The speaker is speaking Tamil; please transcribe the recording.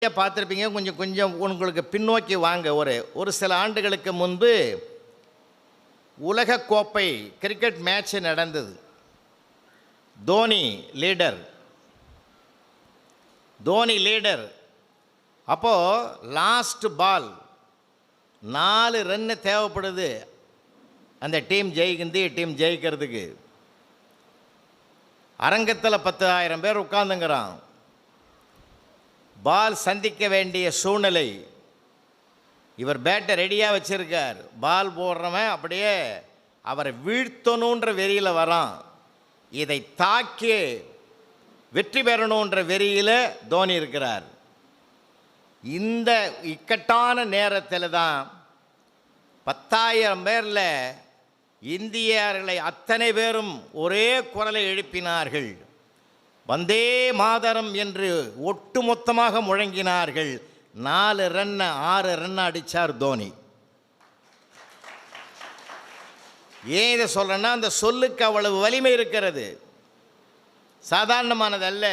பார்த்துருப்பீங்க. கொஞ்சம் கொஞ்சம் உங்களுக்கு பின்னோக்கி வாங்க. ஒரு சில ஆண்டுகளுக்கு முன்பு உலகக்கோப்பை கிரிக்கெட் மேட்ச் நடந்தது. தோனி லீடர். அப்போது லாஸ்ட் பால் 4 ரன்னு தேவைப்படுது அந்த டீம் ஜெயிக்கிறதுக்கு. அரங்கத்தில் 10,000 பேர் உட்கார்ந்துங்கிறான். பால் சந்திக்க வேண்டிய சூழ்நிலை. இவர் பேட்டை ரெடியாக வச்சுருக்கார். பால் போடுறவன் அப்படியே அவரை வீழ்த்தணுன்ற வெறியில் வரான். இதை தாக்கி வெற்றி பெறணுன்ற வெறியில் தோனி இருக்கிறார். இந்த இக்கட்டான நேரத்தில் தான் 10,000 பேரில் இந்தியர்களை அத்தனை பேரும் ஒரே குரலை எழுப்பினார்கள். வந்தே மாதரம் என்று ஒட்டுமொத்தமாக முழங்கினார்கள். 4 ரன் 6 ரன் அடித்தார் தோனி. ஏன் இதை சொல்கிறேன்னா, அந்த சொல்லுக்கு அவ்வளவு வலிமை இருக்கிறது. சாதாரணமானதல்ல.